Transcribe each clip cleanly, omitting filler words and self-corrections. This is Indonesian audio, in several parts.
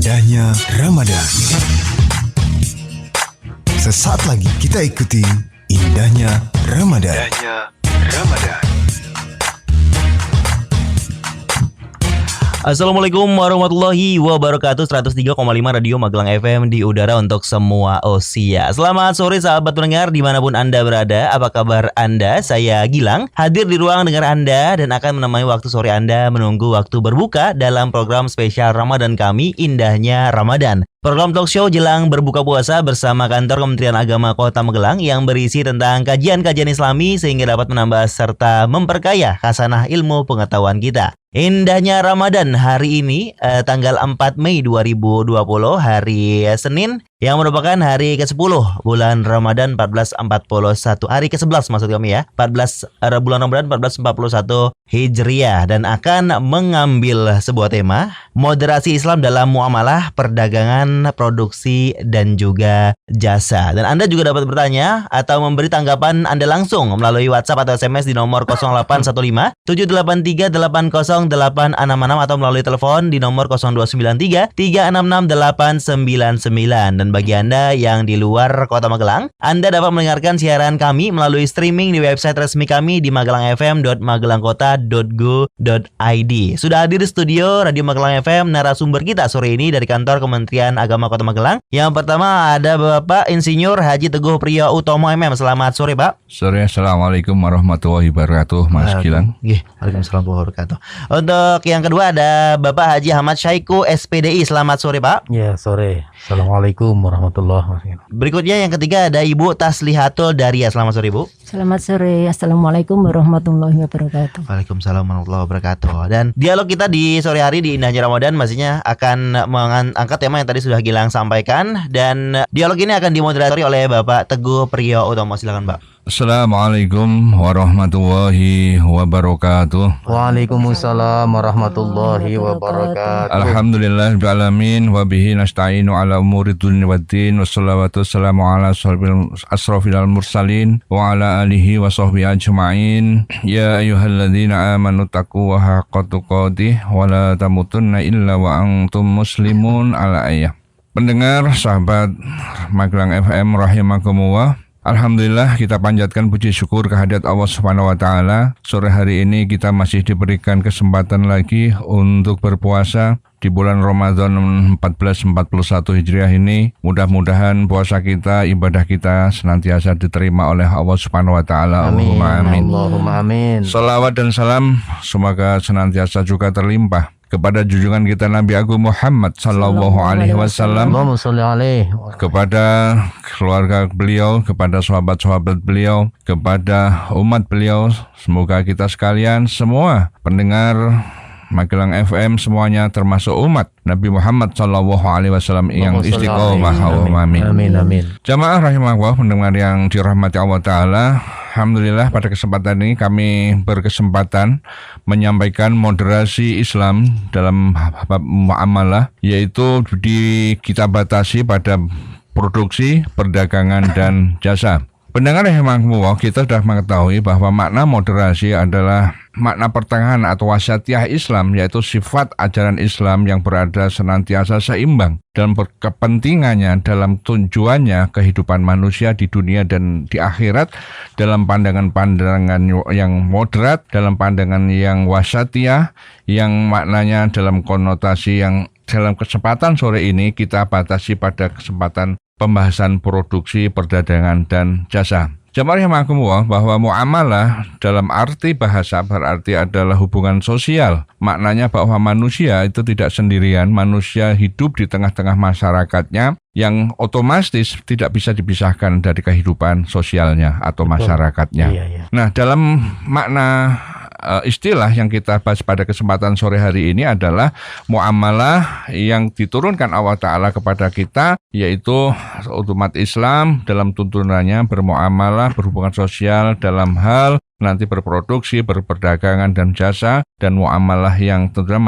Indahnya Ramadan. Sesaat lagi kita ikuti Indahnya Ramadan. Indahnya Ramadan. Assalamualaikum warahmatullahi wabarakatuh. 103,5 Radio Magelang FM di udara untuk semua usia. Selamat sore sahabat pendengar dimanapun Anda berada. Apa kabar Anda? Saya Gilang, hadir di ruang dengar Anda dan akan menemani waktu sore Anda menunggu waktu berbuka dalam program spesial Ramadan kami, Indahnya Ramadan. Program talk show jelang berbuka puasa bersama kantor Kementerian Agama Kota Magelang yang berisi tentang kajian-kajian Islami sehingga dapat menambah serta memperkaya khasanah ilmu pengetahuan kita. Indahnya Ramadan hari ini tanggal 4 Mei 2020 hari Senin yang merupakan hari ke-10 bulan Ramadan 1441, hari ke-11 maksud kami ya, bulan Ramadan 1441 Hijriah, dan akan mengambil sebuah tema moderasi Islam dalam muamalah, perdagangan, produksi dan juga jasa. Dan Anda juga dapat bertanya atau memberi tanggapan Anda langsung melalui WhatsApp atau SMS di nomor 0815 783 80866 atau melalui telepon di nomor 0293 366 899. Dan bagi Anda yang di luar Kota Magelang, Anda dapat mendengarkan siaran kami melalui streaming di website resmi kami di magelangfm.magelangkota.go.id. Sudah hadir di studio Radio Magelang FM narasumber kita sore ini dari kantor Kementerian Agama Kota Magelang. Yang pertama ada Bapak Insinyur Haji Teguh Priyo Utomo MM. Selamat sore, Pak. Sore, Assalamualaikum warahmatullahi wabarakatuh, Mas Gilang. Waalaikumsalam warahmatullahi wabarakatuh. Untuk yang kedua ada Bapak Haji Ahmad Syaiqo SPDI. Selamat sore, Pak. Ya, sore. Assalamualaikum warahmatullahi wabarakatuh. Berikutnya yang ketiga ada Ibu Taslihatul Daria. Selamat sore, Ibu. Selamat sore. Assalamualaikum warahmatullahi wabarakatuh. Waalaikumsalam warahmatullahi wabarakatuh. Dan dialog kita di sore hari di Indahnya Ramadan maksudnya akan mengangkat tema yang tadi sudah Gilang sampaikan, dan dialog ini akan dimoderatori oleh Bapak Teguh Priyo Utomo. Silakan, Pak. Assalamualaikum warahmatullahi wabarakatuh. Waalaikumsalam warahmatullahi wabarakatuh. Alhamdulillahirabbil alamin wa bihi nasta'inu ala umuri dunya waddin, wassalatu wassalamu ala asrofil mursalin wa ala alihi wa sahbihi ajma'in. Ya ayyuhalladzina amanu taqullaha haqqa tuqatih wa la tamutunna illa wa antum muslimun. Ala ayah. Pendengar sahabat Magelang FM rahimakumullah, alhamdulillah kita panjatkan puji syukur kehadirat Allah Subhanahu wa taala. Sore hari ini kita masih diberikan kesempatan lagi untuk berpuasa di bulan Ramadan 1441 Hijriah ini. Mudah-mudahan puasa kita, ibadah kita senantiasa diterima oleh Allah Subhanahu wa taala. Allahumma amin. Allahumma amin. Salawat dan salam semoga senantiasa juga terlimpah kepada junjungan kita Nabi Agung Muhammad sallallahu alaihi wasallam, kepada keluarga beliau, kepada sahabat-sahabat beliau, kepada umat beliau. Semoga kita sekalian semua pendengar Magelang FM semuanya termasuk umat Nabi Muhammad sallallahu alaihi wasallam yang istiqomah. Amin. Amin. Amin. Jamaah rahimahullah, pendengar yang dirahmati Allah taala, alhamdulillah pada kesempatan ini kami berkesempatan menyampaikan moderasi Islam dalam bab muamalah, yaitu kita batasi pada produksi, perdagangan dan jasa. Pendengar rahimahullah, kita sudah mengetahui bahwa makna moderasi adalah makna pertengahan atau wasatiyah Islam, yaitu sifat ajaran Islam yang berada senantiasa seimbang dalam kepentingannya, dalam tujuannya kehidupan manusia di dunia dan di akhirat, dalam pandangan-pandangan yang moderat, dalam pandangan yang wasatiyah, yang maknanya dalam konotasi yang dalam kesempatan sore ini kita batasi pada kesempatan pembahasan produksi, perdagangan, dan jasa. Jamaah rahimakumullah, bahwa muamalah dalam arti bahasa berarti adalah hubungan sosial. Maknanya bahwa manusia itu tidak sendirian, manusia hidup di tengah-tengah masyarakatnya yang otomatis tidak bisa dipisahkan dari kehidupan sosialnya atau masyarakatnya. Iya. Nah, dalam makna istilah yang kita bahas pada kesempatan sore hari ini adalah muamalah yang diturunkan Allah Ta'ala kepada kita, yaitu umat Islam dalam tuntunannya bermuamalah, berhubungan sosial dalam hal nanti berproduksi, berperdagangan dan jasa, dan muamalah yang tentunya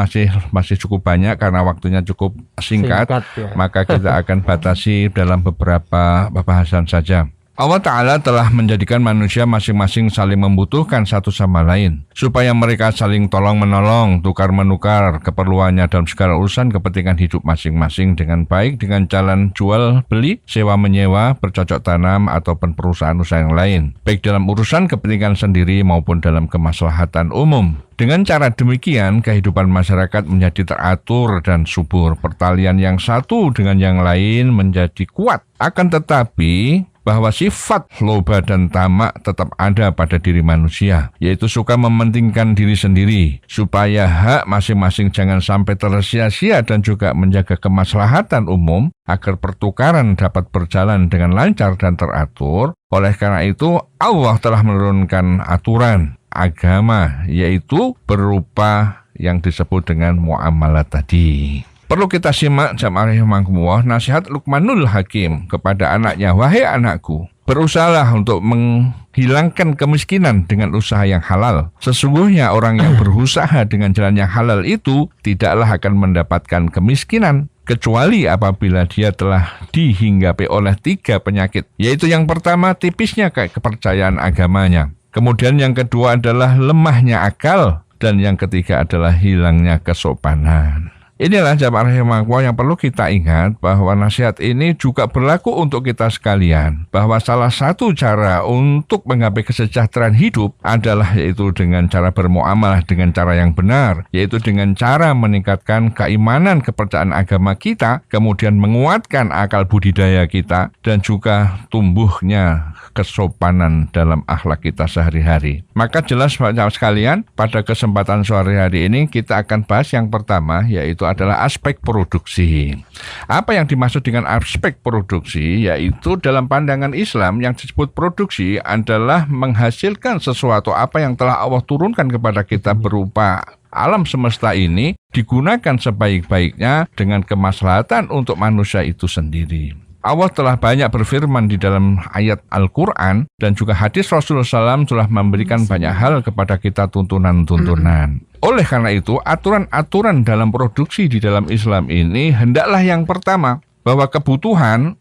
masih cukup banyak karena waktunya cukup singkat ya. Maka kita akan batasi dalam beberapa pembahasan saja. Allah Ta'ala telah menjadikan manusia masing-masing saling membutuhkan satu sama lain, supaya mereka saling tolong-menolong, tukar-menukar keperluannya dalam segala urusan kepentingan hidup masing-masing dengan baik, dengan jalan jual-beli, sewa-menyewa, bercocok tanam, ataupun perusahaan-usaha yang lain, baik dalam urusan kepentingan sendiri maupun dalam kemaslahatan umum. Dengan cara demikian, kehidupan masyarakat menjadi teratur dan subur. Pertalian yang satu dengan yang lain menjadi kuat. Akan tetapi, bahwa sifat loba dan tamak tetap ada pada diri manusia, yaitu suka mementingkan diri sendiri, supaya hak masing-masing jangan sampai tersia-sia dan juga menjaga kemaslahatan umum, agar pertukaran dapat berjalan dengan lancar dan teratur. Oleh karena itu, Allah telah menurunkan aturan agama, yaitu berupa yang disebut dengan muamalah tadi. Perlu kita simak jamaah rahimakumullah nasihat Luqmanul Hakim kepada anaknya, wahai anakku, berusahalah untuk menghilangkan kemiskinan dengan usaha yang halal. Sesungguhnya orang yang berusaha dengan jalan yang halal itu tidaklah akan mendapatkan kemiskinan, kecuali apabila dia telah dihinggapi oleh 3 penyakit, yaitu yang pertama tipisnya kepercayaan agamanya, kemudian yang kedua adalah lemahnya akal, dan yang ketiga adalah hilangnya kesopanan. Inilah jamaah rahimakumullah yang perlu kita ingat, bahwa nasihat ini juga berlaku untuk kita sekalian, bahwa salah satu cara untuk menggapai kesejahteraan hidup adalah yaitu dengan cara bermuamalah dengan cara yang benar, yaitu dengan cara meningkatkan keimanan kepercayaan agama kita, kemudian menguatkan akal budidaya kita, dan juga tumbuhnya kesopanan dalam akhlak kita sehari-hari. Maka jelas Bapak sekalian, pada kesempatan sore hari ini kita akan bahas yang pertama, yaitu adalah aspek produksi. Apa yang dimaksud dengan aspek produksi? Yaitu dalam pandangan Islam yang disebut produksi adalah menghasilkan sesuatu apa yang telah Allah turunkan kepada kita berupa alam semesta ini, digunakan sebaik-baiknya dengan kemaslahatan untuk manusia itu sendiri. Allah telah banyak berfirman di dalam ayat Al-Quran dan juga hadis Rasulullah SAW telah memberikan banyak hal kepada kita tuntunan-tuntunan. Oleh karena itu, aturan-aturan dalam produksi di dalam Islam ini hendaklah yang pertama, bahwa kebutuhan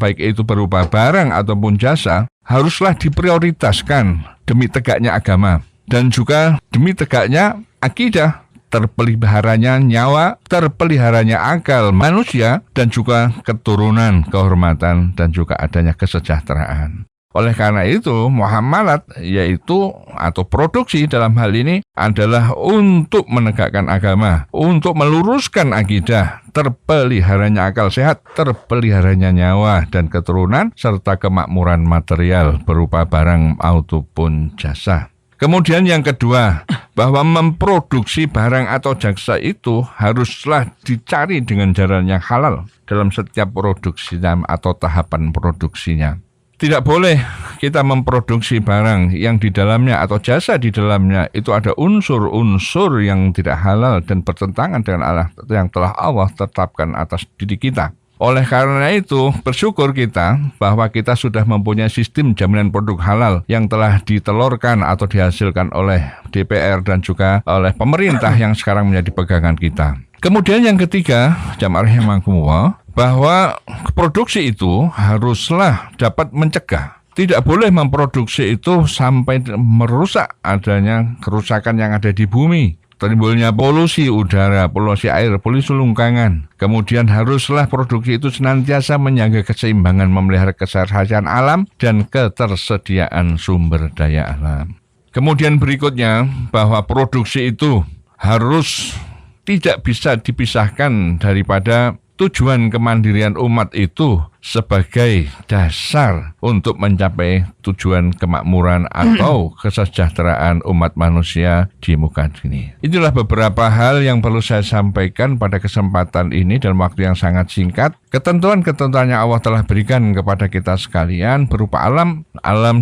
baik itu berupa barang ataupun jasa, haruslah diprioritaskan demi tegaknya agama dan juga demi tegaknya akidah, terpeliharanya nyawa, terpeliharanya akal manusia, dan juga keturunan, kehormatan, dan juga adanya kesejahteraan. Oleh karena itu, muamalat yaitu atau produksi dalam hal ini adalah untuk menegakkan agama, untuk meluruskan akidah, terpeliharanya akal sehat, terpeliharanya nyawa dan keturunan, serta kemakmuran material berupa barang ataupun jasa. Kemudian yang kedua, bahwa memproduksi barang atau jasa itu haruslah dicari dengan jalan yang halal dalam setiap produksinya atau tahapan produksinya. Tidak boleh kita memproduksi barang yang di dalamnya atau jasa di dalamnya itu ada unsur-unsur yang tidak halal dan bertentangan dengan Allah yang telah Allah tetapkan atas diri kita. Oleh karena itu, bersyukur kita bahwa kita sudah mempunyai sistem jaminan produk halal yang telah ditelurkan atau dihasilkan oleh DPR dan juga oleh pemerintah yang sekarang menjadi pegangan kita. Kemudian yang ketiga, jamaah rahimakumullah, bahwa produksi itu haruslah dapat mencegah. Tidak boleh memproduksi itu sampai merusak adanya kerusakan yang ada di bumi. Timbulnya polusi udara, polusi air, polusi lingkungan. Kemudian haruslah produksi itu senantiasa menjaga keseimbangan, memelihara keserasian alam dan ketersediaan sumber daya alam. Kemudian berikutnya, bahwa produksi itu harus tidak bisa dipisahkan daripada tujuan kemandirian umat itu sebagai dasar untuk mencapai tujuan kemakmuran atau kesejahteraan umat manusia di muka bumi. Itulah beberapa hal yang perlu saya sampaikan pada kesempatan ini dalam waktu yang sangat singkat. Ketentuan-ketentuan yang Allah telah berikan kepada kita sekalian berupa alam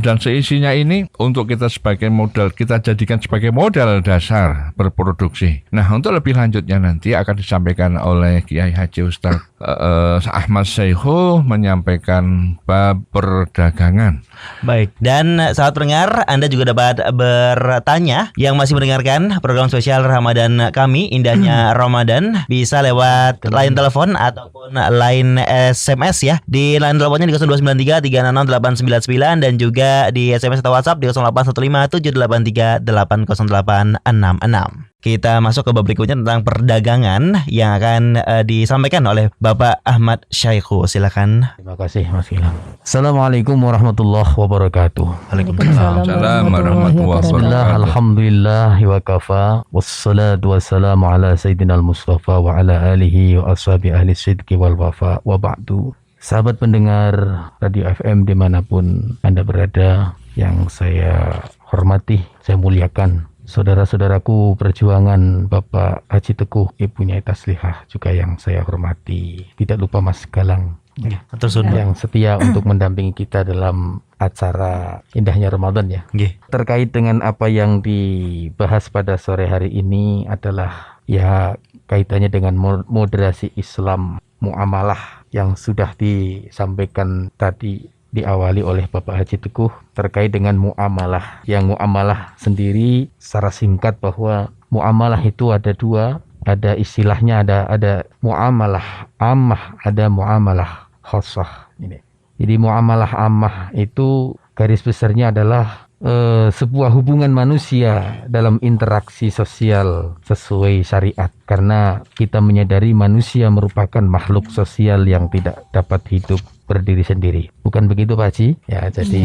dan seisinya ini untuk kita sebagai modal, kita jadikan sebagai modal dasar berproduksi. Nah, untuk lebih lanjutnya nanti akan disampaikan oleh Kiai Haji Ustaz Ahmad Syaikhul menyampaikan bab perdagangan. Baik, dan sahabat pendengar, Anda juga dapat bertanya yang masih mendengarkan program spesial Ramadan kami, Indahnya Ramadan, bisa lewat line telepon ataupun line SMS ya. Di line teleponnya di 0293 366 899 dan juga di SMS atau WhatsApp di 0815 783 80866. Kita masuk ke bab berikutnya tentang perdagangan yang akan disampaikan oleh Bapak Ahmad Syaikhu. Silakan. Terima kasih Mas Gilang. Assalamualaikum warahmatullahi wabarakatuh. Waalaikumsalam warahmatullahi wabarakatuh. Bismillah, alhamdulillah wa kafa. Wassalatu wassalamu ala sayyidina al-Mustafa wa ala alihi wa ashabi ahli sidqi wal wafa wa ba'du. Sahabat pendengar Radio FM dimanapun Anda berada, yang saya hormati, saya muliakan. Saudara-saudaraku perjuangan Bapak Haji Teguh, Ibu Nyai Taslihah juga yang saya hormati. Tidak lupa Mas Galang yang setia untuk mendampingi kita dalam acara Indahnya Ramadan ya. Terkait dengan apa yang dibahas pada sore hari ini adalah ya kaitannya dengan moderasi Islam muamalah yang sudah disampaikan tadi, diawali oleh Bapak Haji Teguh terkait dengan muamalah. Yang muamalah sendiri secara singkat bahwa muamalah itu ada dua, ada istilahnya ada muamalah ammah, ada muamalah khassah. Jadi muamalah ammah itu garis besarnya adalah sebuah hubungan manusia dalam interaksi sosial sesuai syariat, karena kita menyadari manusia merupakan makhluk sosial yang tidak dapat hidup berdiri sendiri. Bukan begitu Pak Haji? Ya, jadi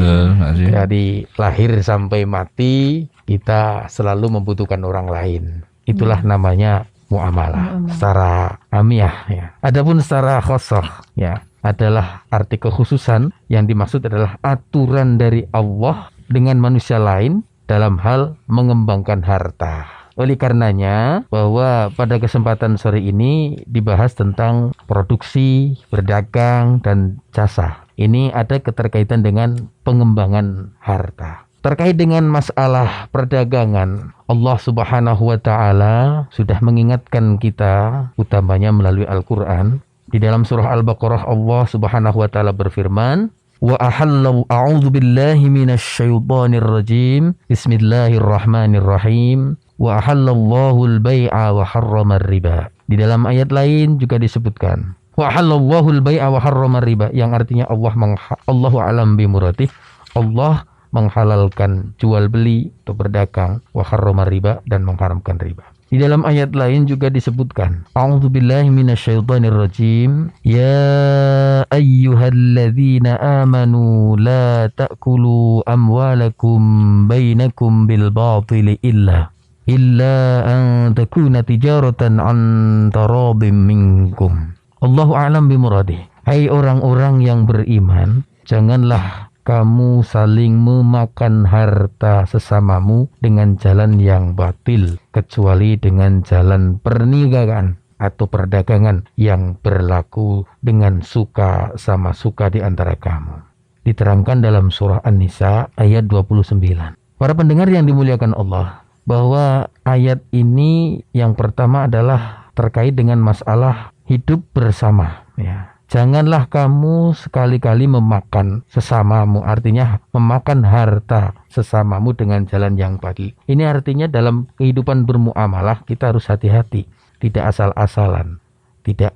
dari lahir sampai mati kita selalu membutuhkan orang lain. Itulah namanya muamalah secara amiyah ya. Adapun secara khosoh ya adalah arti kekhususan, yang dimaksud adalah aturan dari Allah dengan manusia lain dalam hal mengembangkan harta. Oleh karenanya bahwa pada kesempatan sore ini dibahas tentang produksi, berdagang, dan jasa. Ini ada keterkaitan dengan pengembangan harta. Terkait dengan masalah perdagangan, Allah Subhanahu wa Ta'ala sudah mengingatkan kita, utamanya melalui Al-Quran. Di dalam surah Al-Baqarah, Allah Subhanahu wa Ta'ala berfirman, wa ahallu a'udzu billahi minasyaitonir rajim. Bismillahirrahmanirrahim. Wa ahallallahu al-bai'a wa harrama riba. Di dalam ayat lain juga disebutkan wa ahallallahu al-bai'a wa harrama riba, yang artinya Allahu a'lam bi muradih, Allah menghalalkan jual beli atau berdagang, wa harrama riba, dan mengharamkan riba. Di dalam ayat lain juga disebutkan a'udzu billahi minasyaitonir rajim, ya ayyuhalladzina amanu la ta'kulu amwalakum bainakum bil batili illa an takuna tijaratan an tarabim minkum. Allahu a'lam bimuradih. Hai orang-orang yang beriman, janganlah kamu saling memakan harta sesamamu dengan jalan yang batil, kecuali dengan jalan perniagaan atau perdagangan yang berlaku dengan suka sama suka di antara kamu. Diterangkan dalam surah An-Nisa ayat 29. Para pendengar yang dimuliakan Allah, bahwa ayat ini yang pertama adalah terkait dengan masalah hidup bersama ya. Janganlah kamu sekali-kali memakan sesamamu, artinya memakan harta sesamamu dengan jalan yang batil. Ini artinya dalam kehidupan bermuamalah kita harus hati-hati, tidak asal-asalan, tidak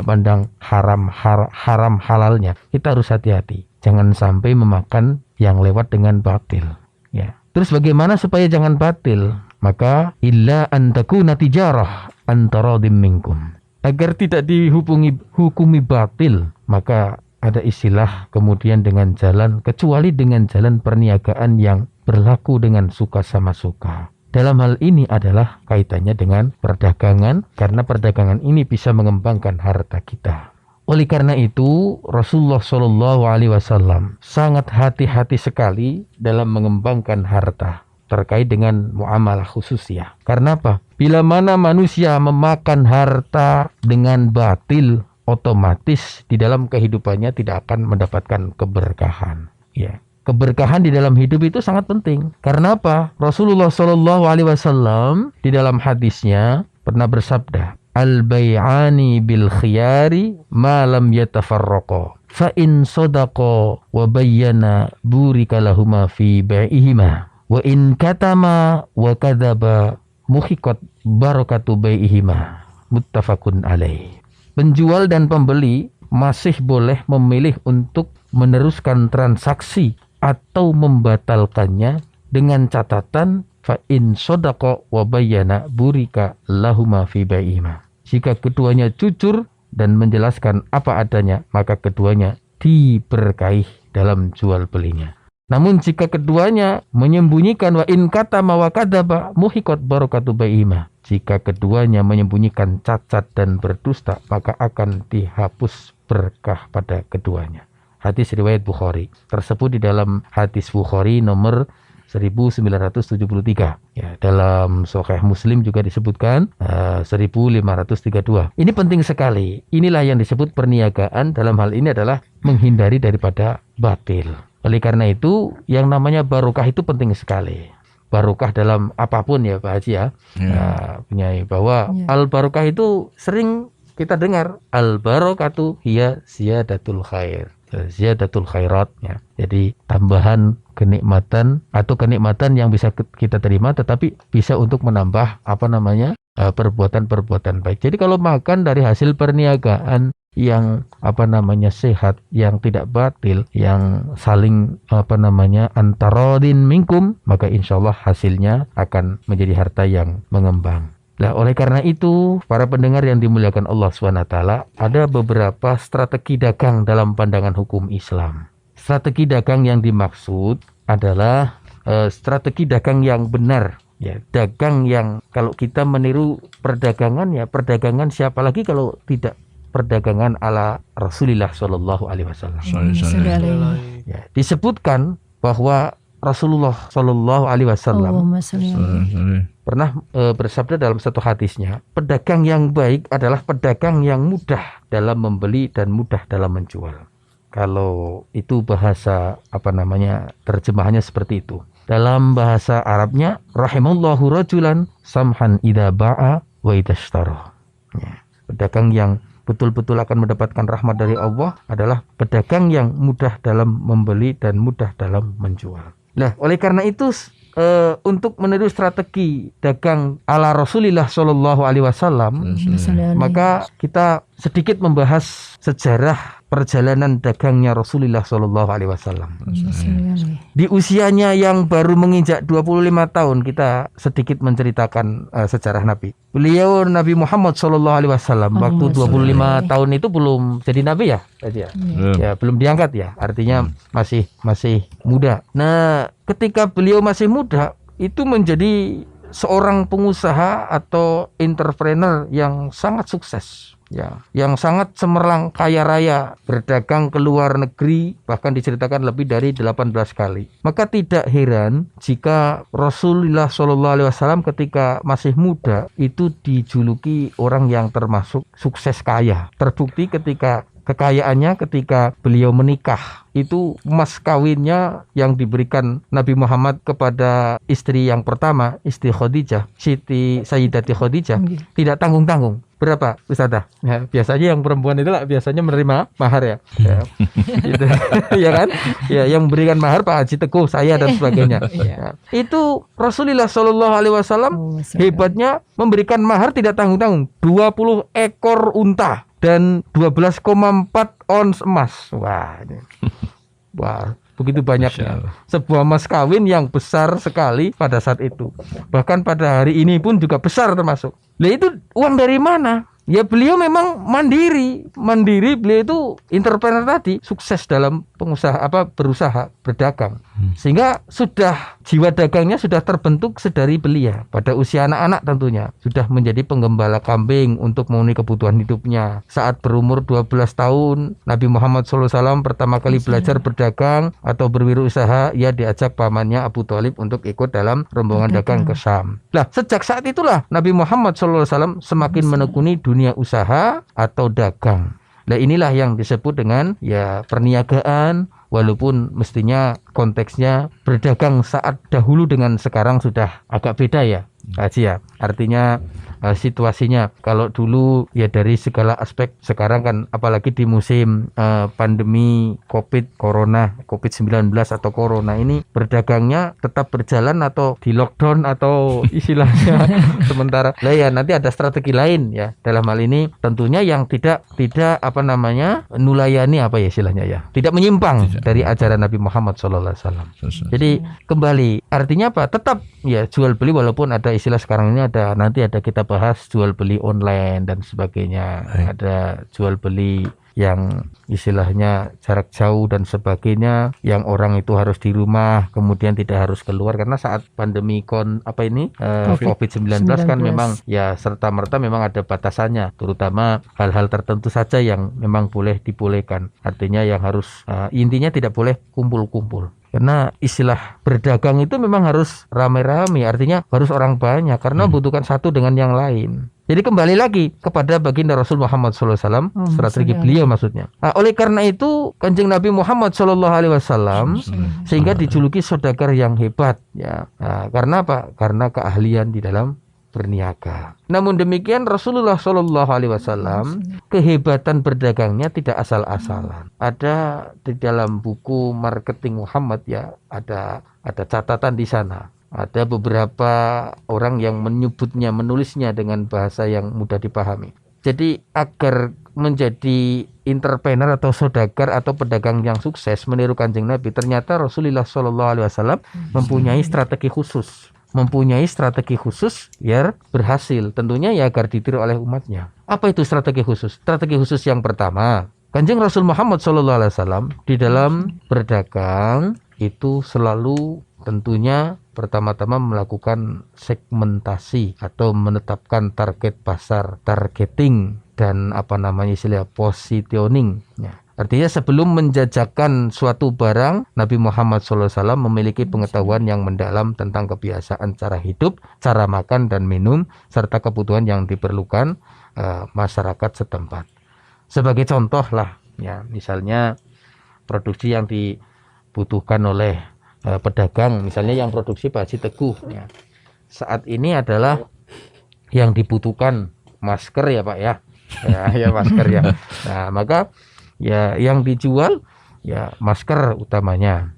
pandang haram halalnya. Kita harus hati-hati, jangan sampai memakan yang lewat dengan batil ya. Terus bagaimana supaya jangan batil? Maka illa an takuna tijarah antara minkum. Agar tidak dihukumi batil, maka ada istilah kemudian dengan jalan, kecuali dengan jalan perniagaan yang berlaku dengan suka sama suka. Dalam hal ini adalah kaitannya dengan perdagangan, karena perdagangan ini bisa mengembangkan harta kita. Oleh karena itu, Rasulullah SAW sangat hati-hati sekali dalam mengembangkan harta terkait dengan muamalah khususnya. Karena apa? Bila mana manusia memakan harta dengan batil, otomatis di dalam kehidupannya tidak akan mendapatkan keberkahan. Ya, keberkahan di dalam hidup itu sangat penting. Karena apa? Rasulullah SAW di dalam hadisnya pernah bersabda, al-bai'ani bil khiyari ma lam yatafarraqa fa in sadaqa wa bayyana burika lahuma fi bai'ihima wa in katama wa kadzaba muhiqat barakatu bai'ihima muttafaqun alaih. Penjual dan pembeli masih boleh memilih untuk meneruskan transaksi atau membatalkannya dengan catatan fa in sadaqa wa bayyana burika lahuma fi bai'ihima. Jika keduanya jujur dan menjelaskan apa adanya, maka keduanya diberkahi dalam jual belinya. Namun jika keduanya menyembunyikan wa in katama wa kadzaba muhiqat barakatu bai'ihima. Jika keduanya menyembunyikan cacat dan berdusta, maka akan dihapus berkah pada keduanya. Hadis riwayat Bukhari. Tersebut di dalam hadis Bukhari nomor 1973. Ya, dalam Sahih Muslim juga disebutkan 1532. Ini penting sekali. Inilah yang disebut perniagaan dalam hal ini adalah menghindari daripada batil. Oleh karena itu, yang namanya barokah itu penting sekali. Barokah dalam apapun ya Pak Haji ya. Punya bahwa al-barokah itu sering kita dengar al-barakatu hiya ziyadatul khair. Ziyadatul khairat ya. Jadi tambahan kenikmatan atau kenikmatan yang bisa kita terima tetapi bisa untuk menambah perbuatan-perbuatan baik. Jadi kalau makan dari hasil perniagaan yang sehat, yang tidak batil, yang saling antarodin minkum, maka insyaallah hasilnya akan menjadi harta yang mengembang. Nah, oleh karena itu, para pendengar yang dimuliakan Allah SWT, ada beberapa strategi dagang dalam pandangan hukum Islam. Strategi dagang yang dimaksud adalah strategi dagang yang benar. Ya, dagang yang kalau kita meniru perdagangan, ya perdagangan siapa lagi kalau tidak perdagangan ala Rasulullah Shallallahu Alaihi Wasallam. Ya, disebutkan bahwa Rasulullah Shallallahu Alaihi Wasallam pernah bersabda dalam satu hadisnya, pedagang yang baik adalah pedagang yang mudah dalam membeli dan mudah dalam menjual. Kalau itu bahasa terjemahannya seperti itu. Dalam bahasa Arabnya, rahimallahu rajulan samhan idza ba'a wa idza ishtara. Ya, pedagang yang betul-betul akan mendapatkan rahmat dari Allah adalah pedagang yang mudah dalam membeli dan mudah dalam menjual. Nah, oleh karena itu untuk meniru strategi dagang ala Rasulullah Shallallahu Alaihi Wasallam, maka kita sedikit membahas sejarah perjalanan dagangnya Rasulullah Shallallahu Alaihi Wasallam. Di usianya yang baru menginjak 25 tahun, kita sedikit menceritakan sejarah Nabi. Beliau Nabi Muhammad Shallallahu Alaihi Wasallam waktu 25 tahun itu belum jadi Nabi ya, ya belum diangkat ya, artinya masih muda. Nah, ketika beliau masih muda, itu menjadi seorang pengusaha atau entrepreneur yang sangat sukses. Ya, yang sangat cemerlang, kaya raya, berdagang ke luar negeri, bahkan diceritakan lebih dari 18 kali. Maka tidak heran jika Rasulullah SAW ketika masih muda itu dijuluki orang yang termasuk sukses kaya. Terbukti ketika kekayaannya ketika beliau menikah, itu mas kawinnya yang diberikan Nabi Muhammad kepada istri yang pertama, istri Khadijah, Siti Sayyidati Khadijah, tidak tanggung-tanggung. Berapa, Ustazah? Ya, biasanya yang perempuan itu lah biasanya menerima mahar ya. Gitu. Ya kan? Ya, yang memberikan mahar Pak Haji Teguh, saya dan sebagainya. Ya. Itu Rasulullah SAW hebatnya memberikan mahar tidak tanggung-tanggung, 20 ekor unta dan 12,4 ons emas. Wah, begitu banyaknya. Sebuah mas kawin yang besar sekali pada saat itu. Bahkan pada hari ini pun juga besar termasuk. Lah itu uang dari mana? Ya beliau memang mandiri, beliau itu entrepreneur tadi, sukses dalam berusaha, berdagang. Sehingga sudah jiwa dagangnya sudah terbentuk sedari belia. Pada usia anak-anak tentunya sudah menjadi penggembala kambing untuk memenuhi kebutuhan hidupnya. Saat berumur 12 tahun, Nabi Muhammad SAW pertama kali belajar berdagang atau berwirausaha, ia diajak pamannya Abu Thalib untuk ikut dalam rombongan dagang ke Syam. Nah, sejak saat itulah Nabi Muhammad SAW semakin menekuni dunia usaha atau dagang. Nah, inilah yang disebut dengan ya perniagaan, walaupun mestinya konteksnya berdagang saat dahulu dengan sekarang sudah agak beda ya, Haji ya. Artinya situasinya. Kalau dulu ya dari segala aspek, sekarang kan apalagi di musim pandemi COVID-19 atau corona ini, berdagangnya tetap berjalan atau di lockdown atau istilahnya sementara. Lah ya nanti ada strategi lain ya. Dalam hal ini tentunya yang tidak nulayani apa ya istilahnya ya. Tidak menyimpang dari ajaran Nabi Muhammad SAW. Jadi kembali artinya apa? Tetap ya jual beli, walaupun ada istilah sekarang ini nanti ada kita bahas jual beli online dan sebagainya. Ada jual beli yang istilahnya jarak jauh dan sebagainya, yang orang itu harus di rumah kemudian tidak harus keluar karena saat pandemi COVID-19 kan memang ya serta-merta memang ada batasannya, terutama hal-hal tertentu saja yang memang dibolehkan. Artinya yang harus intinya tidak boleh kumpul-kumpul. Karena istilah berdagang itu memang harus rame-rame, artinya harus orang banyak karena membutuhkan satu dengan yang lain. Jadi kembali lagi kepada baginda Rasul Muhammad SAW, strategi beliau maksudnya. Nah, oleh karena itu Kanjeng Nabi Muhammad SAW sehingga dijuluki saudagar yang hebat ya. Nah, karena apa? Karena keahlian di dalam berniaga. Namun demikian Rasulullah SAW kehebatan berdagangnya tidak asal-asalan. Ada di dalam buku marketing Muhammad ya, ada catatan di sana. Ada beberapa orang yang menulisnya dengan bahasa yang mudah dipahami. Jadi agar menjadi entrepreneur atau saudagar atau pedagang yang sukses meniru Kanjeng Nabi, ternyata Rasulullah SAW mempunyai strategi khusus. Biar berhasil, tentunya ya agar ditiru oleh umatnya. Apa itu strategi khusus? Strategi khusus yang pertama, Kanjeng Rasul Muhammad SAW di dalam berdagang itu selalu tentunya pertama-tama melakukan segmentasi atau menetapkan target pasar, targeting dan istilah positioning ya. Artinya sebelum menjajakan suatu barang, Nabi Muhammad SAW memiliki pengetahuan yang mendalam tentang kebiasaan cara hidup, cara makan dan minum, serta kebutuhan yang diperlukan masyarakat setempat. Sebagai contoh lah, ya, misalnya produksi yang dibutuhkan oleh pedagang, misalnya yang produksi Pak Haji Teguh, ya. Saat ini adalah yang dibutuhkan masker ya Pak ya, ya masker ya. Nah maka ya yang dijual ya masker utamanya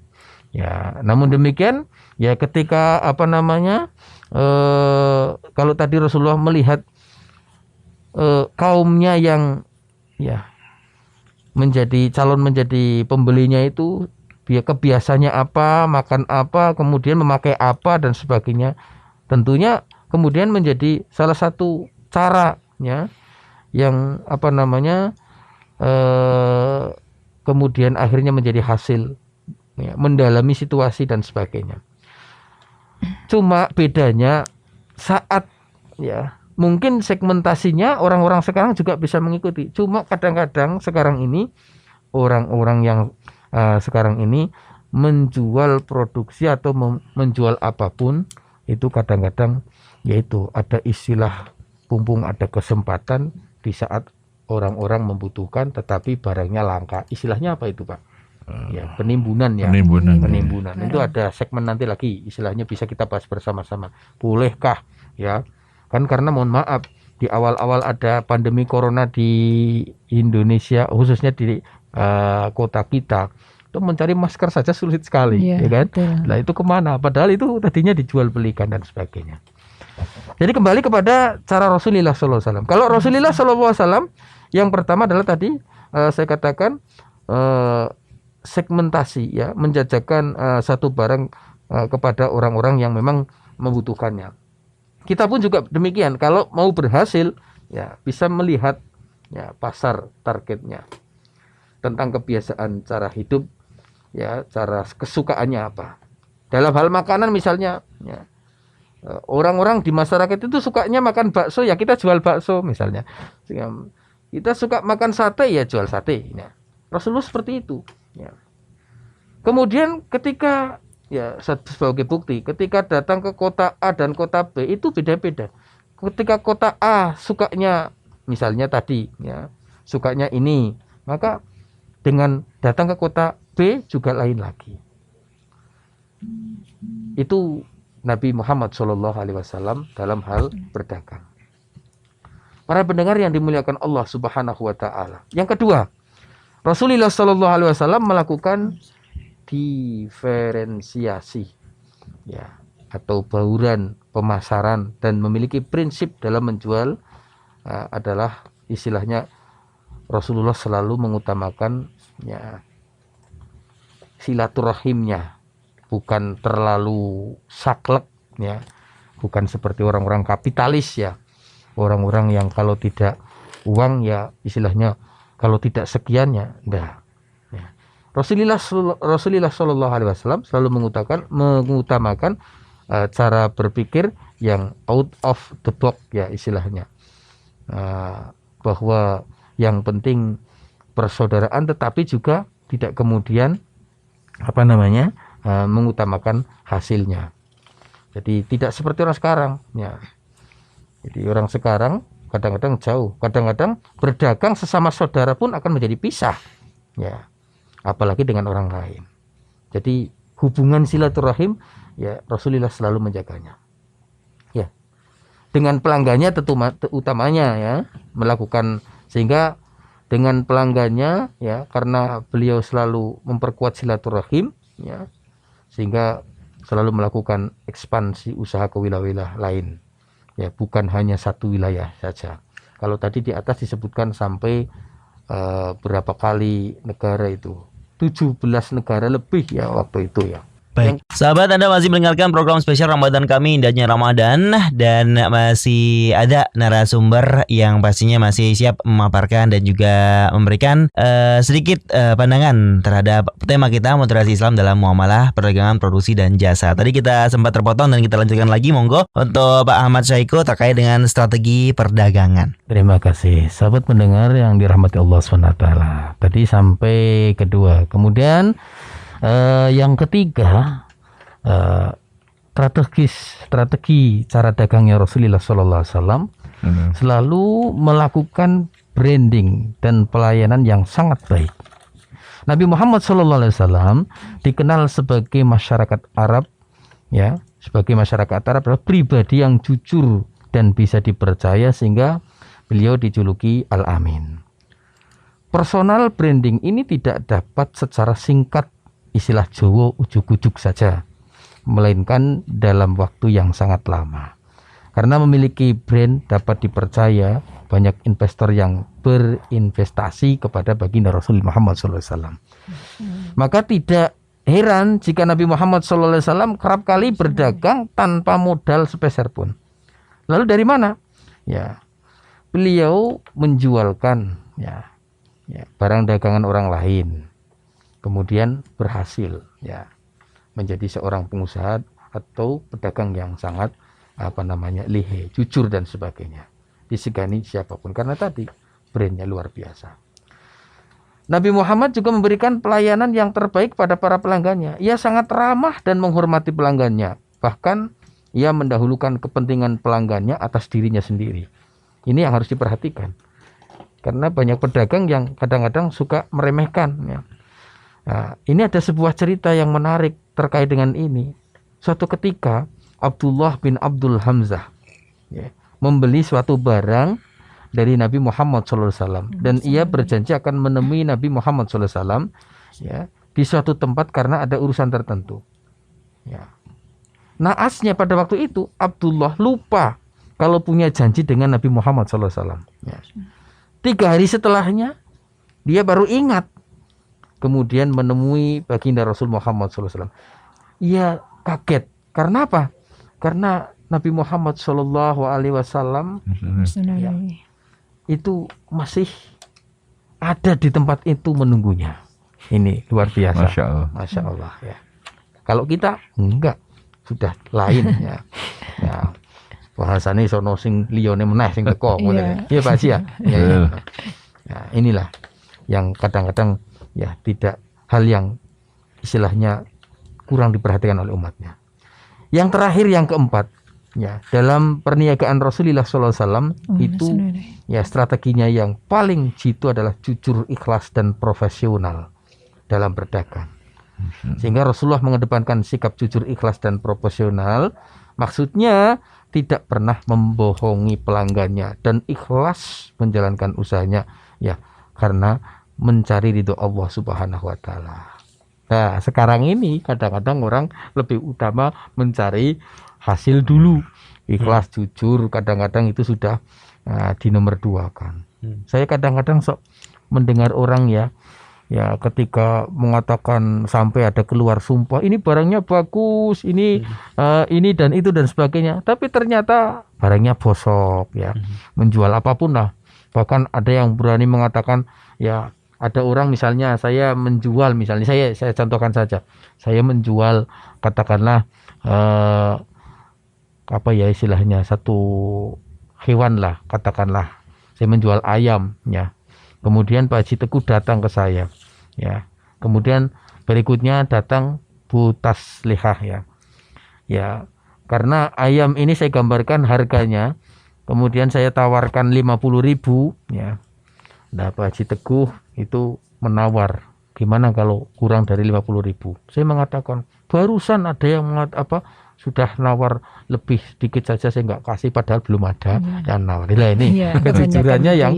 ya. Namun demikian ya ketika kalau tadi Rasulullah melihat kaumnya yang ya menjadi pembelinya itu kebiasaannya apa, makan apa, kemudian memakai apa dan sebagainya, tentunya kemudian menjadi salah satu caranya yang kemudian akhirnya menjadi hasil ya, mendalami situasi dan sebagainya. Cuma bedanya saat ya mungkin segmentasinya orang-orang sekarang juga bisa mengikuti. Cuma kadang-kadang sekarang ini orang-orang yang sekarang ini menjual produksi atau menjual apapun itu kadang-kadang yaitu ada istilah mumpung ada kesempatan di saat orang-orang membutuhkan tetapi barangnya langka. Istilahnya apa itu Pak? Ya, penimbunan ya. Penimbunan. Itu ada segmen nanti lagi, istilahnya bisa kita bahas bersama-sama. Bolehkah ya? Kan karena mohon maaf di awal-awal ada pandemi corona di Indonesia, khususnya di kota kita, itu mencari masker saja sulit sekali, ya kan? Nah itu kemana? Padahal itu tadinya dijual belikan dan sebagainya. Jadi kembali kepada cara Rasulullah SAW. Kalau Rasulullah SAW yang pertama adalah tadi saya katakan segmentasi ya, menjajakan satu barang kepada orang-orang yang memang membutuhkannya. Kita pun juga demikian. Kalau mau berhasil ya bisa melihat ya pasar targetnya, tentang kebiasaan cara hidup ya, cara kesukaannya apa. Dalam hal makanan misalnya ya, orang-orang di masyarakat itu sukanya makan bakso ya kita jual bakso misalnya. Kita suka makan sate ya jual sate ya. Rasulullah seperti itu ya. Kemudian ketika ya sebagai bukti ketika datang ke kota A dan kota B itu beda-beda. Ketika kota A sukanya misalnya tadi ya, sukanya ini, maka dengan datang ke kota B juga lain lagi. Itu Nabi Muhammad SAW dalam hal berdagang. Para pendengar yang dimuliakan Allah Subhanahu wa taala. Yang kedua, Rasulullah sallallahu alaihi wasallam melakukan diferensiasi ya, atau bauran pemasaran dan memiliki prinsip dalam menjual adalah istilahnya Rasulullah selalu mengutamakan ya, silaturahimnya, bukan terlalu saklek ya, bukan seperti orang-orang kapitalis ya, orang-orang yang kalau tidak uang ya istilahnya kalau tidak sekian ya enggak. Ya. Rasulullah Shallallahu Alaihi Wasallam selalu mengutamakan cara berpikir yang out of the box ya istilahnya, bahwa yang penting persaudaraan, tetapi juga tidak kemudian mengutamakan hasilnya. Jadi tidak seperti orang sekarang ya. Jadi orang sekarang kadang-kadang jauh, kadang-kadang berdagang sesama saudara pun akan menjadi pisah ya, apalagi dengan orang lain. Jadi hubungan silaturahim ya Rasulullah selalu menjaganya ya, dengan pelanggannya tentu utamanya ya, melakukan, sehingga dengan pelanggannya ya, karena beliau selalu memperkuat silaturahim ya, sehingga selalu melakukan ekspansi usaha ke wilayah lain ya, bukan hanya satu wilayah saja. Kalau tadi di atas disebutkan sampai berapa kali negara itu, 17 negara lebih ya waktu itu ya. Baik, sahabat, Anda masih mendengarkan program spesial Ramadan kami, Indahnya Ramadan, dan masih ada narasumber yang pastinya masih siap memaparkan dan juga memberikan sedikit pandangan terhadap tema kita, moderasi Islam dalam muamalah, perdagangan, produksi, dan jasa. Tadi kita sempat terpotong dan kita lanjutkan lagi, monggo untuk Pak Ahmad Syaiko terkait dengan strategi perdagangan. Terima kasih, sahabat pendengar yang dirahmati Allah SWT. Tadi sampai kedua, kemudian yang ketiga, strategi cara dagangnya Rasulullah SAW selalu melakukan branding dan pelayanan yang sangat baik. Nabi Muhammad SAW dikenal sebagai masyarakat Arab ya, sebagai masyarakat Arab adalah pribadi yang jujur dan bisa dipercaya, sehingga beliau dijuluki Al-Amin. Personal branding ini tidak dapat secara singkat, istilah Jawa ujuk-ujuk saja, melainkan dalam waktu yang sangat lama. Karena memiliki brand dapat dipercaya, banyak investor yang berinvestasi kepada baginda Rasul Muhammad SAW. Maka tidak heran jika Nabi Muhammad SAW kerap kali berdagang tanpa modal sepeser pun. Lalu dari mana? Ya, beliau menjualkan ya barang dagangan orang lain, kemudian berhasil ya menjadi seorang pengusaha atau pedagang yang sangat lihai, jujur dan sebagainya, disegani siapapun karena tadi brandnya luar biasa. Nabi Muhammad juga memberikan pelayanan yang terbaik pada para pelanggannya. Ia sangat ramah dan menghormati pelanggannya, bahkan ia mendahulukan kepentingan pelanggannya atas dirinya sendiri. Ini yang harus diperhatikan, karena banyak pedagang yang kadang-kadang suka meremehkan ya. Nah, ini ada sebuah cerita yang menarik terkait dengan ini. Suatu ketika Abdullah bin Abdul Hamzah ya, membeli suatu barang dari Nabi Muhammad SAW, dan ia berjanji akan menemui Nabi Muhammad SAW ya, di suatu tempat karena ada urusan tertentu ya. Naasnya pada waktu itu Abdullah lupa kalau punya janji dengan Nabi Muhammad SAW ya. 3 hari setelahnya dia baru ingat, kemudian menemui baginda Rasul Muhammad SAW. Ia kaget. Karena apa? Karena Nabi Muhammad SAW ya, itu masih ada di tempat itu menunggunya. Ini luar biasa. Masya Allah. Masya Allah ya. Kalau kita enggak, sudah lain ya. Ya. Bahasane sono sing liyane meneh sing teko ngoten. Iya Pak ya. Ya. Nah, inilah yang kadang-kadang ya tidak, hal yang istilahnya kurang diperhatikan oleh umatnya. Yang terakhir, yang keempat ya, dalam perniagaan Rasulullah SAW itu ya strateginya yang paling jitu adalah jujur, ikhlas dan profesional dalam berdagang. Sehingga Rasulullah mengedepankan sikap jujur, ikhlas dan profesional Maksudnya tidak pernah membohongi pelanggannya dan ikhlas menjalankan usahanya ya karena mencari ridho Allah Subhanahu wa taala. Nah, sekarang ini kadang-kadang orang lebih utama mencari hasil dulu. Ikhlas jujur kadang-kadang itu sudah dinomorduakan. Saya kadang-kadang sok mendengar orang ya ketika mengatakan sampai ada keluar sumpah ini barangnya bagus, ini dan itu dan sebagainya, tapi ternyata barangnya bosok ya, menjual apapun lah. Bahkan ada yang berani mengatakan ya, ada orang misalnya saya menjual, misalnya saya contohkan saja, saya menjual katakanlah apa ya istilahnya, satu hewan lah, katakanlah saya menjual ayam ya. Kemudian Pak Haji Teguh datang ke saya ya. Kemudian berikutnya datang Bu Taslihah ya. Ya, karena ayam ini saya gambarkan harganya, kemudian saya tawarkan 50.000 ya. Nah, Pak Haji Teguh itu menawar, gimana kalau kurang dari 50.000? Saya mengatakan, barusan ada yang sudah nawar lebih sedikit saja, saya nggak kasih padahal belum ada yang nawar. Nah, ini kejujurannya yang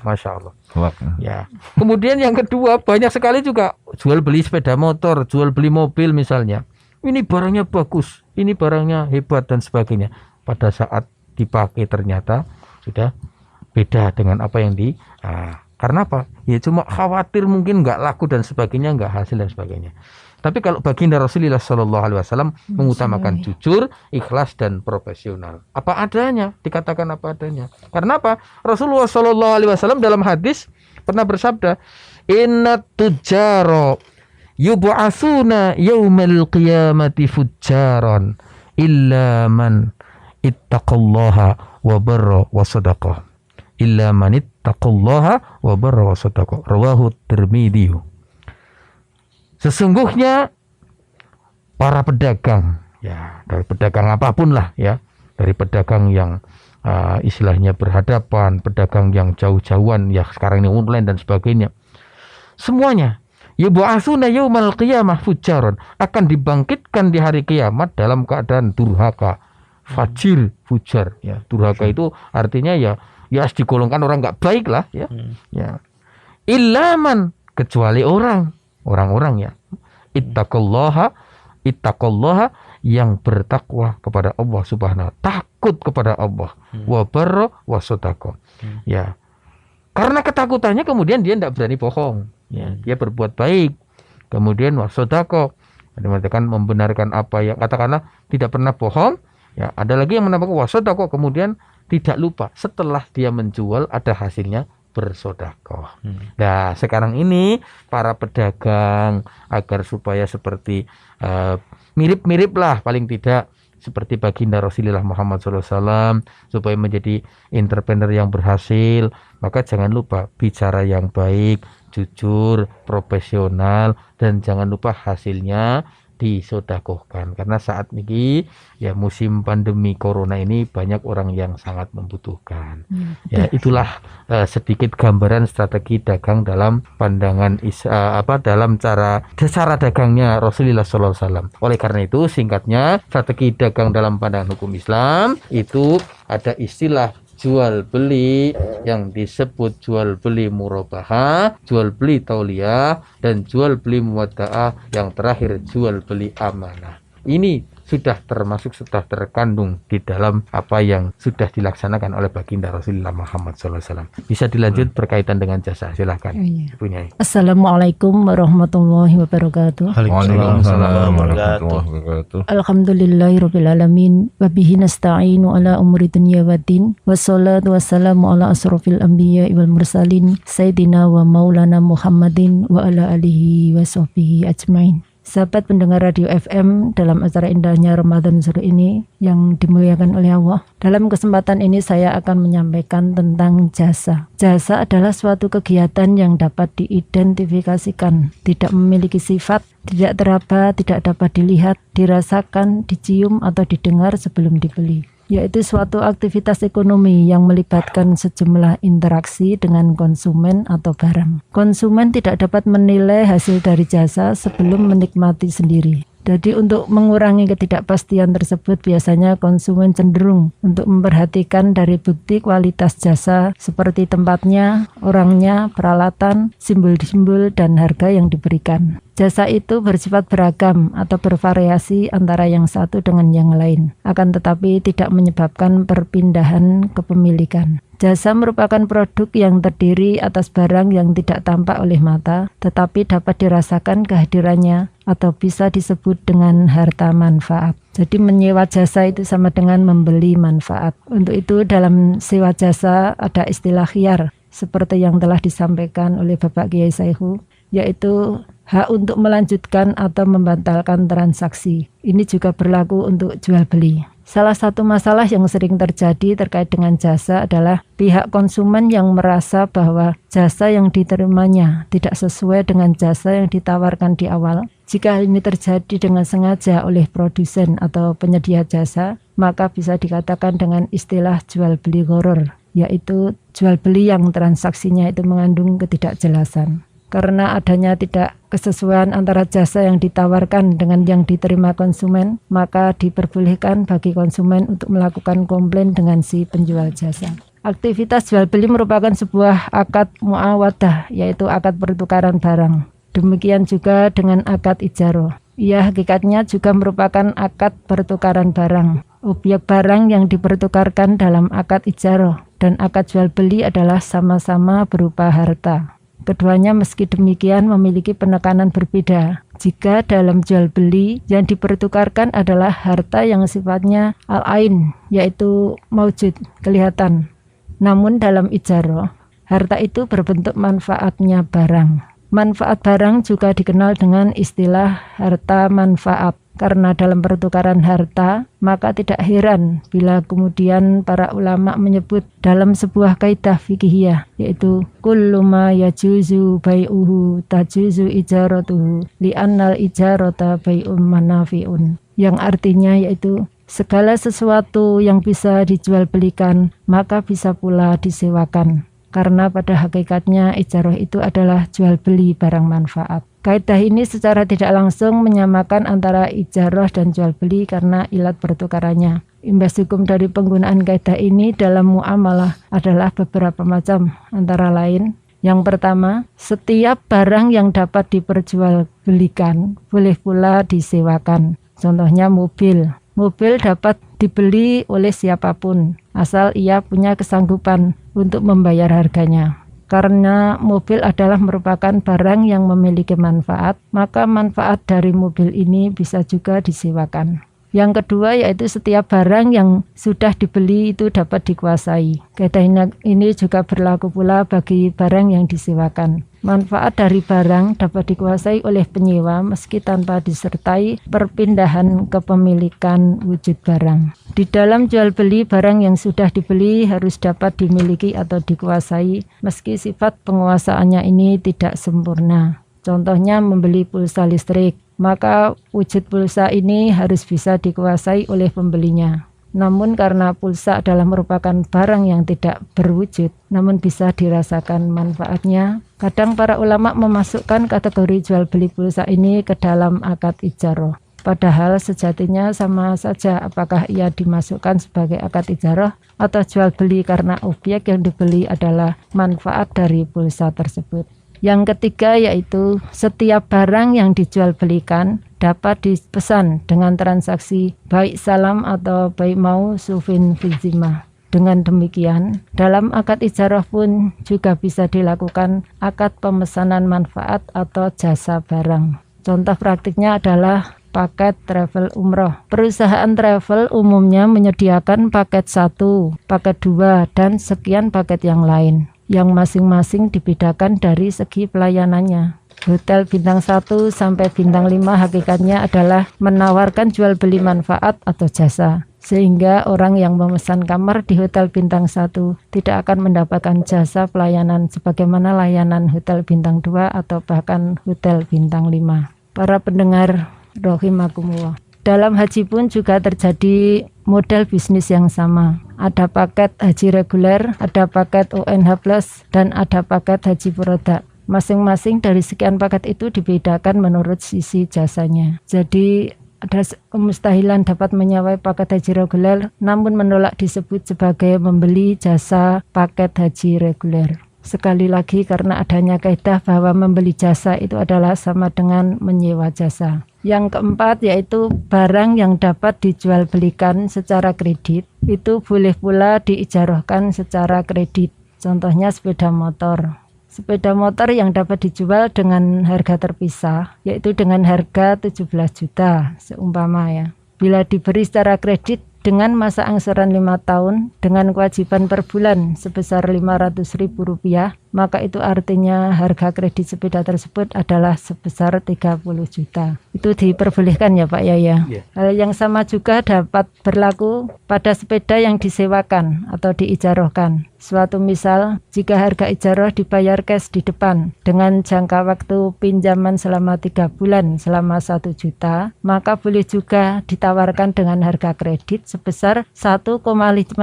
Masya Allah. Ya. Kemudian yang kedua, banyak sekali juga jual beli sepeda motor, jual beli mobil misalnya. Ini barangnya bagus, ini barangnya hebat dan sebagainya. Pada saat dipakai ternyata sudah beda dengan apa yang karena apa? Ya cuma khawatir mungkin nggak laku dan sebagainya, nggak hasil dan sebagainya. Tapi kalau baginda Rasulullah SAW mengutamakan jujur, ikhlas dan profesional. Apa adanya, dikatakan apa adanya. Karena apa? Rasulullah SAW dalam hadis pernah bersabda, "Inna tujjaro yub'atsuna yaumal qiyamati fujjaran illa man ittaqallaha wa barra wa sadaqah. Illa man ittaqallaha wa barra wa sadaqah." Rawahu Tirmidzi. Sesungguhnya para pedagang ya, dari pedagang apapun lah ya, dari pedagang yang istilahnya berhadapan, pedagang yang jauh-jauhan ya, sekarang ini online dan sebagainya, semuanya yub'atsuna yaumal qiyamah fujjaron, akan dibangkitkan di hari kiamat dalam keadaan durhaka, fajir, fujar ya. Durhaka itu artinya ya digolongkan orang nggak baik lah ya. Ya. Ilaman, kecuali orang-orang ya, ittaqallaha yang bertakwa kepada Allah Subhanahu wa ta'ala, takut kepada Allah, wa barra wa sadaqah. Ya. Karena ketakutannya kemudian dia tidak berani bohong, ya. Dia berbuat baik. Kemudian wa sadaqah, mengatakan membenarkan apa yang katakanlah, tidak pernah bohong. Ya, ada lagi yang menambahkan wa sadaqah, kemudian tidak lupa setelah dia menjual ada hasilnya bersodakoh. Nah, sekarang ini para pedagang agar supaya seperti mirip-mirip lah, paling tidak seperti baginda Rasulullah Muhammad SAW, supaya menjadi entrepreneur yang berhasil, maka jangan lupa bicara yang baik, jujur, profesional, dan jangan lupa hasilnya disodakohkan. Karena saat ini ya musim pandemi corona ini banyak orang yang sangat membutuhkan. Ya, itulah sedikit gambaran strategi dagang dalam pandangan dalam cara dagangnya Rasulullah SAW. Oleh karena itu singkatnya, strategi dagang dalam pandangan hukum Islam itu ada istilah jual beli yang disebut jual beli murabahah, jual beli tauliyah, dan jual beli muwada'ah, yang terakhir jual beli amanah. Ini sudah terkandung di dalam apa yang sudah dilaksanakan oleh baginda Rasulullah Muhammad SAW. Bisa dilanjut berkaitan dengan jasa, silahkan. Punya. Assalamualaikum warahmatullahi wabarakatuh. Waalaikumsalam warahmatullahi wabarakatuh. Alhamdulillahirabbil alamin wa bihi nasta'inu ala umuri dunya waddin. Wassalatu wassalamu ala asrofil anbiya wal mursalin sayyidina wa maulana Muhammadin wa ala alihi wa sahbihi ajmain. Sahabat pendengar Radio FM, dalam acara indahnya Ramadan sore ini yang dimuliakan oleh Allah, dalam kesempatan ini saya akan menyampaikan tentang jasa. Jasa adalah suatu kegiatan yang dapat diidentifikasikan, tidak memiliki sifat, tidak teraba, tidak dapat dilihat, dirasakan, dicium atau didengar sebelum dibeli, yaitu suatu aktivitas ekonomi yang melibatkan sejumlah interaksi dengan konsumen atau barang. Konsumen tidak dapat menilai hasil dari jasa sebelum menikmati sendiri. Jadi untuk mengurangi ketidakpastian tersebut biasanya konsumen cenderung untuk memperhatikan dari bukti kualitas jasa seperti tempatnya, orangnya, peralatan, simbol-simbol, dan harga yang diberikan. Jasa itu bersifat beragam atau bervariasi antara yang satu dengan yang lain, akan tetapi tidak menyebabkan perpindahan kepemilikan. Jasa merupakan produk yang terdiri atas barang yang tidak tampak oleh mata, tetapi dapat dirasakan kehadirannya atau bisa disebut dengan harta manfaat. Jadi menyewa jasa itu sama dengan membeli manfaat. Untuk itu dalam sewa jasa ada istilah khiyar, seperti yang telah disampaikan oleh Bapak Kiai Saihu, yaitu hak untuk melanjutkan atau membatalkan transaksi. Ini juga berlaku untuk jual beli. Salah satu masalah yang sering terjadi terkait dengan jasa adalah pihak konsumen yang merasa bahwa jasa yang diterimanya tidak sesuai dengan jasa yang ditawarkan di awal. Jika hal ini terjadi dengan sengaja oleh produsen atau penyedia jasa, maka bisa dikatakan dengan istilah jual beli gharar, yaitu jual beli yang transaksinya itu mengandung ketidakjelasan. Karena adanya tidak kesesuaian antara jasa yang ditawarkan dengan yang diterima konsumen, maka diperbolehkan bagi konsumen untuk melakukan komplain dengan si penjual jasa. Aktivitas jual beli merupakan sebuah akad muawadah, yaitu akad pertukaran barang. Demikian juga dengan akad ijaroh. Ia hakikatnya juga merupakan akad pertukaran barang. Objek barang yang dipertukarkan dalam akad ijaroh dan akad jual beli adalah sama-sama berupa harta. Keduanya meski demikian memiliki penekanan berbeda. Jika dalam jual beli yang dipertukarkan adalah harta yang sifatnya al-ain, yaitu maujud, kelihatan. Namun dalam ijaroh, harta itu berbentuk manfaatnya barang. Manfaat barang juga dikenal dengan istilah harta manfaat. Karena dalam pertukaran harta, maka tidak heran bila kemudian para ulama menyebut dalam sebuah kaidah fikihiyah, yaitu kullu ma yajuzu bai'uhu tajuzu ijaratuhu li'annal ijarata bai'um manafi'un. Yang artinya yaitu segala sesuatu yang bisa dijual belikan, maka bisa pula disewakan. Karena pada hakikatnya ijarah itu adalah jual beli barang manfaat. Kaidah ini secara tidak langsung menyamakan antara ijarah dan jual beli karena ilat pertukarannya. Imbas hukum dari penggunaan kaidah ini dalam muamalah adalah beberapa macam, antara lain: yang pertama, setiap barang yang dapat diperjualbelikan boleh pula disewakan. Contohnya mobil. Mobil dapat dibeli oleh siapapun, asal ia punya kesanggupan untuk membayar harganya. Karena mobil adalah merupakan barang yang memiliki manfaat, maka manfaat dari mobil ini bisa juga disewakan. Yang kedua yaitu setiap barang yang sudah dibeli itu dapat dikuasai. Kaidah ini juga berlaku pula bagi barang yang disewakan. Manfaat dari barang dapat dikuasai oleh penyewa meski tanpa disertai perpindahan kepemilikan wujud barang. Di dalam jual beli, barang yang sudah dibeli harus dapat dimiliki atau dikuasai meski sifat penguasaannya ini tidak sempurna. Contohnya membeli pulsa listrik, maka wujud pulsa ini harus bisa dikuasai oleh pembelinya. Namun karena pulsa adalah merupakan barang yang tidak berwujud, namun bisa dirasakan manfaatnya, kadang para ulama memasukkan kategori jual beli pulsa ini ke dalam akad ijaroh. Padahal sejatinya sama saja apakah ia dimasukkan sebagai akad ijaroh atau jual beli karena objek yang dibeli adalah manfaat dari pulsa tersebut. Yang ketiga yaitu setiap barang yang dijual belikan dapat dipesan dengan transaksi baik salam atau baik mau sufin fizimah. Dengan demikian, dalam akad ijarah pun juga bisa dilakukan akad pemesanan manfaat atau jasa barang. Contoh praktiknya adalah paket travel umroh. Perusahaan travel umumnya menyediakan paket 1, paket 2, dan sekian paket yang lain, yang masing-masing dibedakan dari segi pelayanannya. Hotel bintang 1 sampai bintang 5 hakikatnya adalah menawarkan jual beli manfaat atau jasa. Sehingga orang yang memesan kamar di hotel bintang 1 tidak akan mendapatkan jasa pelayanan sebagaimana layanan hotel bintang 2 atau bahkan hotel bintang 5. Para pendengar rahimakumullah. Dalam haji pun juga terjadi model bisnis yang sama. Ada paket haji reguler, ada paket ONH+, dan ada paket haji furoda. Masing-masing dari sekian paket itu dibedakan menurut sisi jasanya. Jadi ada kemustahilan dapat menyawai paket haji reguler namun menolak disebut sebagai membeli jasa paket haji reguler. Sekali lagi karena adanya kaidah bahwa membeli jasa itu adalah sama dengan menyewa jasa. Yang keempat yaitu barang yang dapat dijual belikan secara kredit itu boleh pula diijarahkan secara kredit. Contohnya sepeda motor. Sepeda motor yang dapat dijual dengan harga terpisah, yaitu dengan harga 17 juta seumpama ya. Bila diberi secara kredit dengan masa angsuran 5 tahun dengan kewajiban per bulan sebesar Rp500.000, maka itu artinya harga kredit sepeda tersebut adalah sebesar 30 juta. Itu diperbolehkan ya Pak Yaya. Hal yang sama juga dapat berlaku pada sepeda yang disewakan atau diijarahkan. Suatu misal, jika harga ijarah dibayar cash di depan dengan jangka waktu pinjaman selama 3 bulan selama 1 juta, maka boleh juga ditawarkan dengan harga kredit sebesar 1,5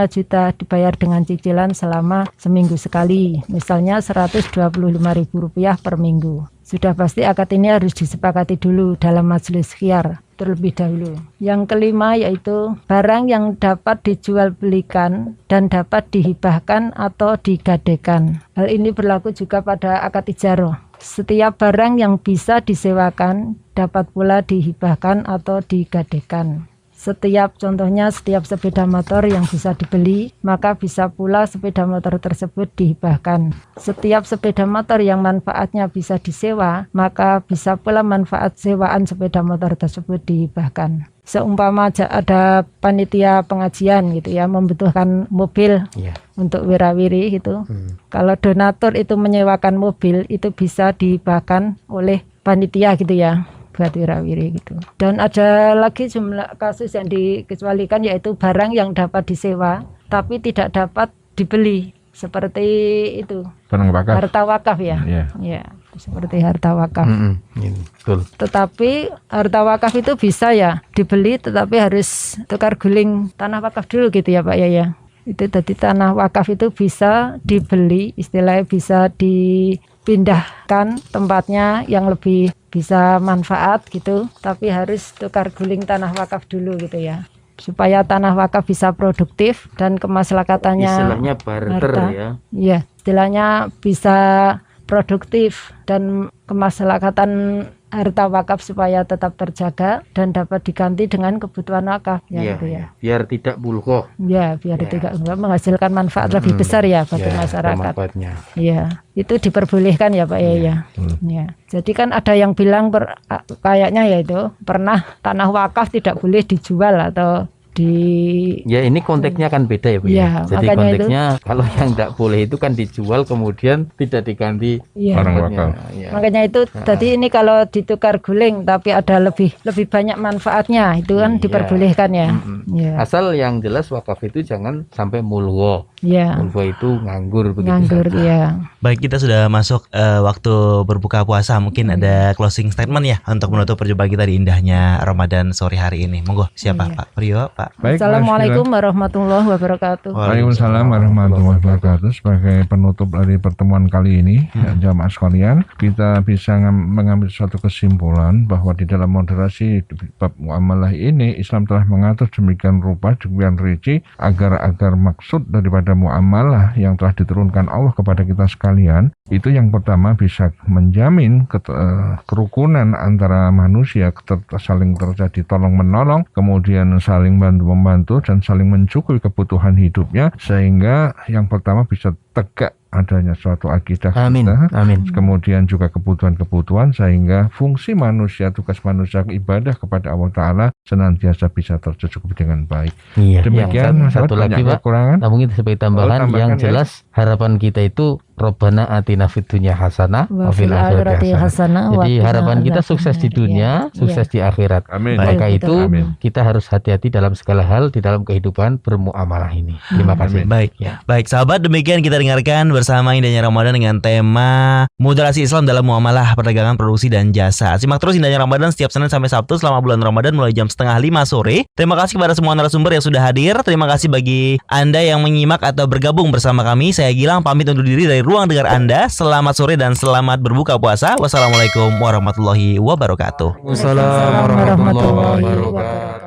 juta dibayar dengan cicilan selama seminggu sekali, misalnya Rp125.000 per minggu. Sudah pasti akad ini harus disepakati dulu dalam majelis khiyar terlebih dahulu. Yang kelima yaitu barang yang dapat dijual belikan dan dapat dihibahkan atau digadekan. Hal ini berlaku juga pada akad ijarah. Setiap barang yang bisa disewakan dapat pula dihibahkan atau digadekan. Contohnya setiap sepeda motor yang bisa dibeli, maka bisa pula sepeda motor tersebut dihibahkan. Setiap sepeda motor yang manfaatnya bisa disewa, maka bisa pula manfaat sewaan sepeda motor tersebut dihibahkan. Seumpama ada panitia pengajian gitu ya, membutuhkan mobil untuk wirawiri gitu. Kalau donatur itu menyewakan mobil, itu bisa dihibahkan oleh panitia gitu ya, buat wirawiri gitu. Dan ada lagi jumlah kasus yang dikecualikan yaitu barang yang dapat disewa tapi tidak dapat dibeli, seperti itu harta wakaf ya. Ya, seperti harta wakaf. Betul. Tetapi harta wakaf itu bisa ya dibeli, tetapi harus tukar guling tanah wakaf dulu gitu ya Pak Yaya. Itu tadi tanah wakaf itu bisa dibeli, istilahnya bisa dipindahkan tempatnya yang lebih bisa manfaat gitu, tapi harus tukar guling tanah wakaf dulu gitu ya, supaya tanah wakaf bisa produktif dan kemaslahatanya Istilahnya barter ya. Iya, istilahnya bisa produktif dan kemaslahatan harta wakaf supaya tetap terjaga dan dapat diganti dengan kebutuhan wakaf gitu ya. Biar tidak bulghoh. Ya, biar tidak menghasilkan manfaat lebih besar ya bagi masyarakat. Ya, itu diperbolehkan ya Pak Yaya. Ya. Jadi kan ada yang bilang kayaknya yaitu pernah tanah wakaf tidak boleh dijual atau Ya ini konteksnya kan beda ya Bu ya. Jadi konteksnya itu, kalau yang tidak boleh itu kan dijual kemudian tidak diganti orang wakaf. Makanya itu tadi ini kalau ditukar guling tapi ada lebih banyak manfaatnya itu kan diperbolehkan ya. Asal yang jelas wakaf itu jangan sampai mulghoh. Mulghoh itu nganggur begitu. Nganggur Baik, kita sudah masuk waktu berbuka puasa. Mungkin ada closing statement ya untuk menutup perjumpaan kita di indahnya Ramadan sore hari ini. Monggo, siapa Pak Priyo, Pak? Baik, Assalamualaikum warahmatullahi wabarakatuh. Waalaikumsalam warahmatullahi wabarakatuh. Sebagai penutup dari pertemuan kali ini, jamaah sekalian, kita bisa mengambil suatu kesimpulan bahwa di dalam moderasi bab muamalah ini Islam telah mengatur demikian rupa, demikian rinci agar maksud daripada muamalah yang telah diturunkan Allah kepada kita sekalian itu yang pertama bisa menjamin kerukunan antara manusia, saling terjadi tolong menolong, kemudian saling membantu dan saling mencukupi kebutuhan hidupnya, sehingga yang pertama bisa tegak adanya suatu akidah kita. Kemudian juga kebutuhan-kebutuhan sehingga fungsi manusia, tugas manusia ibadah kepada Allah Ta'ala senantiasa bisa tercukupi dengan baik. Demikian. Satu lagi Pak, mungkin sebagai tambahan yang jelas harapan kita itu Rabbana atina fid dunya hasanah wa fil akhirati hasanah. Jadi harapan kita sukses di dunia, sukses di akhirat. Maka itu kita harus hati-hati dalam segala hal di dalam kehidupan bermuamalah ini. Terima kasih. Baik, sahabat, demikian kita dengarkan bersama Indahnya Ramadan dengan tema moderasi Islam dalam muamalah perdagangan, produksi dan jasa. Simak terus Indahnya Ramadan setiap Senin sampai Sabtu selama bulan Ramadan mulai jam 4:30 sore. Terima kasih kepada semua narasumber yang sudah hadir. Terima kasih bagi Anda yang menyimak atau bergabung bersama kami. Saya Gilang pamit undur diri dari ruang dengar Anda. Selamat sore dan selamat berbuka puasa. Wassalamualaikum warahmatullahi wabarakatuh. Wassalamualaikum warahmatullahi wabarakatuh.